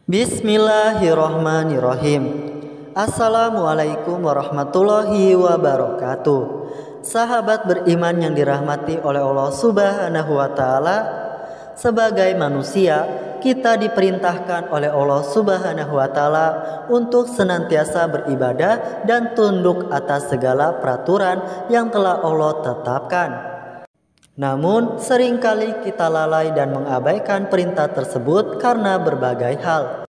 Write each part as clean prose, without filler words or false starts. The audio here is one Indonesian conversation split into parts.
Bismillahirrahmanirrahim. Assalamualaikum warahmatullahi wabarakatuh. Sahabat beriman yang dirahmati oleh Allah Subhanahu wa Ta'ala, sebagai manusia kita diperintahkan oleh Allah Subhanahu wa Ta'ala untuk senantiasa beribadah dan tunduk atas segala peraturan yang telah Allah tetapkan. Namun seringkali kita lalai dan mengabaikan perintah tersebut karena berbagai hal.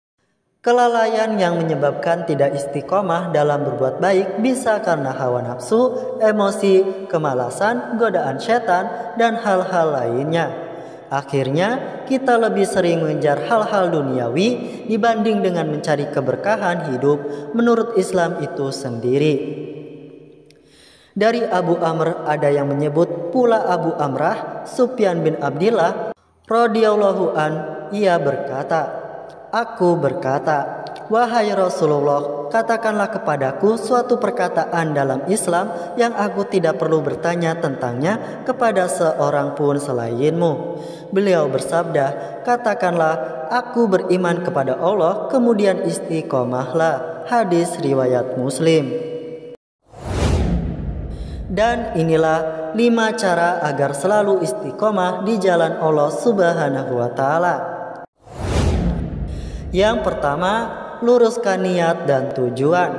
Kelalaian yang menyebabkan tidak istiqomah dalam berbuat baik bisa karena hawa nafsu, emosi, kemalasan, godaan setan, dan hal-hal lainnya. Akhirnya kita lebih sering mengejar hal-hal duniawi dibanding dengan mencari keberkahan hidup menurut Islam itu sendiri. Dari Abu Amr ada yang menyebut pula Abu Amrah Sufyan bin Abdillah radhiyallahu an, ia berkata, "Aku berkata, wahai Rasulullah, katakanlah kepadaku suatu perkataan dalam Islam yang aku tidak perlu bertanya tentangnya kepada seorang pun selainmu." Beliau bersabda, "Katakanlah, aku beriman kepada Allah, kemudian istiqomahlah." Hadis riwayat Muslim. Dan inilah 5 cara agar selalu istiqomah di jalan Allah Subhanahu wa Ta'ala. Yang pertama, luruskan niat dan tujuan.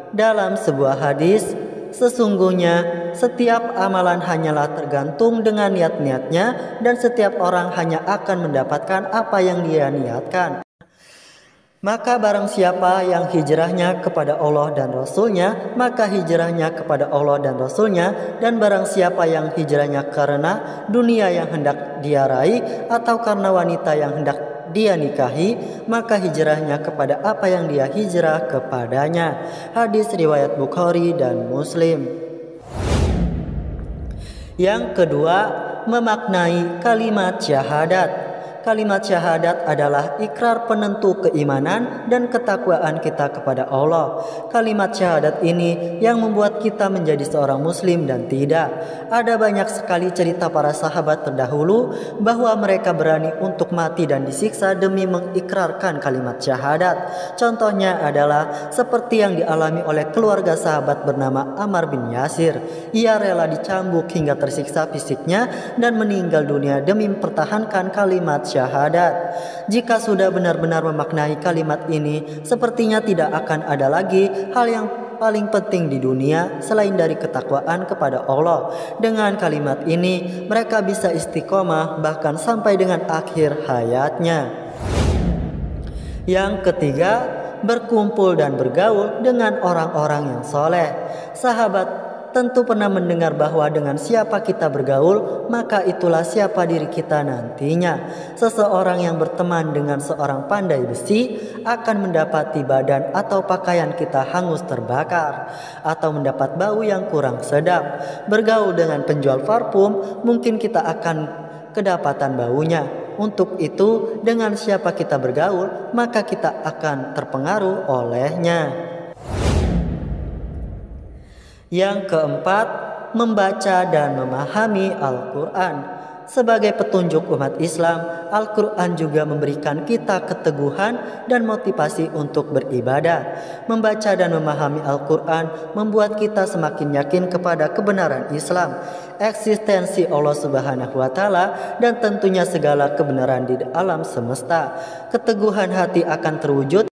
Dalam sebuah hadis, sesungguhnya setiap amalan hanyalah tergantung dengan niat-niatnya, dan setiap orang hanya akan mendapatkan apa yang dia niatkan. Maka barang siapa yang hijrahnya kepada Allah dan Rasulnya, maka hijrahnya kepada Allah dan Rasulnya. Dan barang siapa yang hijrahnya karena dunia yang hendak dia raih, atau karena wanita yang hendak dia nikahi, maka hijrahnya kepada apa yang dia hijrah kepadanya. Hadis riwayat Bukhari dan Muslim. Yang kedua, memaknai kalimat syahadat. Kalimat syahadat adalah ikrar penentu keimanan dan ketakwaan kita kepada Allah. Kalimat syahadat ini yang membuat kita menjadi seorang muslim dan tidak. Ada banyak sekali cerita para sahabat terdahulu bahwa mereka berani untuk mati dan disiksa demi mengikrarkan kalimat syahadat. Contohnya adalah seperti yang dialami oleh keluarga sahabat bernama Ammar bin Yasir. Ia rela dicambuk hingga tersiksa fisiknya dan meninggal dunia demi mempertahankan kalimat syahadat. Jika sudah benar-benar memaknai kalimat ini, sepertinya tidak akan ada lagi hal yang paling penting di dunia selain dari ketakwaan kepada Allah. Dengan kalimat ini, mereka bisa istiqomah bahkan sampai dengan akhir hayatnya. Yang ketiga, berkumpul dan bergaul dengan orang-orang yang soleh. Sahabat tentu pernah mendengar bahwa dengan siapa kita bergaul, maka itulah siapa diri kita nantinya. Seseorang yang berteman dengan seorang pandai besi akan mendapati badan atau pakaian kita hangus terbakar, atau mendapat bau yang kurang sedap. Bergaul dengan penjual parfum, mungkin kita akan kedapatan baunya. Untuk itu, dengan siapa kita bergaul, maka kita akan terpengaruh olehnya. Yang keempat, membaca dan memahami Al-Quran. Sebagai petunjuk umat Islam, Al-Quran juga memberikan kita keteguhan dan motivasi untuk beribadah. Membaca dan memahami Al-Quran membuat kita semakin yakin kepada kebenaran Islam, eksistensi Allah Subhanahu wa Ta'ala, dan tentunya segala kebenaran di alam semesta. Keteguhan hati akan terwujud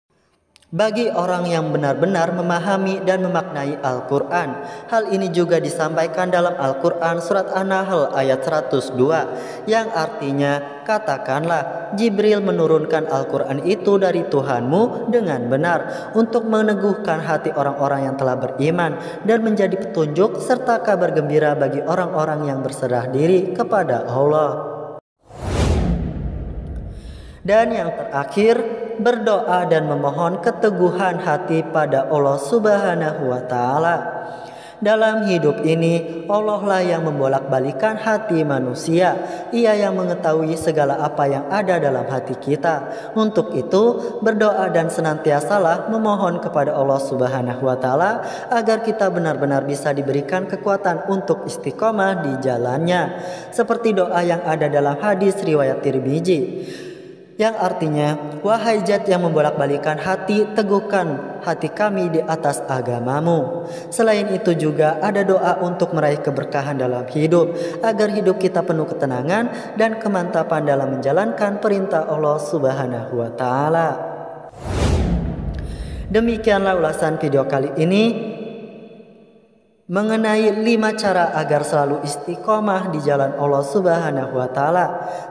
bagi orang yang benar-benar memahami dan memaknai Al-Quran. Hal ini juga disampaikan dalam Al-Quran surat An-Nahl ayat 102, yang artinya, katakanlah, Jibril menurunkan Al-Quran itu dari Tuhanmu dengan benar untuk meneguhkan hati orang-orang yang telah beriman dan menjadi petunjuk serta kabar gembira bagi orang-orang yang berserah diri kepada Allah. Dan yang terakhir, berdoa dan memohon keteguhan hati pada Allah Subhanahu wa Ta'ala. Dalam hidup ini, Allah lah yang membolak-balikan hati manusia. Ia yang mengetahui segala apa yang ada dalam hati kita. Untuk itu, berdoa dan senantiasalah memohon kepada Allah Subhanahu wa Ta'ala agar kita benar-benar bisa diberikan kekuatan untuk istiqomah di jalannya. Seperti doa yang ada dalam hadis riwayat Tirmizi. yang artinya, wahai zat yang membolak-balikan hati, teguhkan hati kami di atas agamamu. Selain itu juga ada doa untuk meraih keberkahan dalam hidup, agar hidup kita penuh ketenangan dan kemantapan dalam menjalankan perintah Allah Subhanahu wa Ta'ala. Demikianlah ulasan video kali ini mengenai 5 cara agar selalu istiqomah di jalan Allah Subhanahu wa Ta'ala.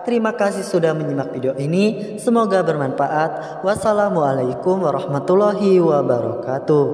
Terima kasih sudah menyimak video ini. Semoga bermanfaat. Wassalamualaikum warahmatullahi wabarakatuh.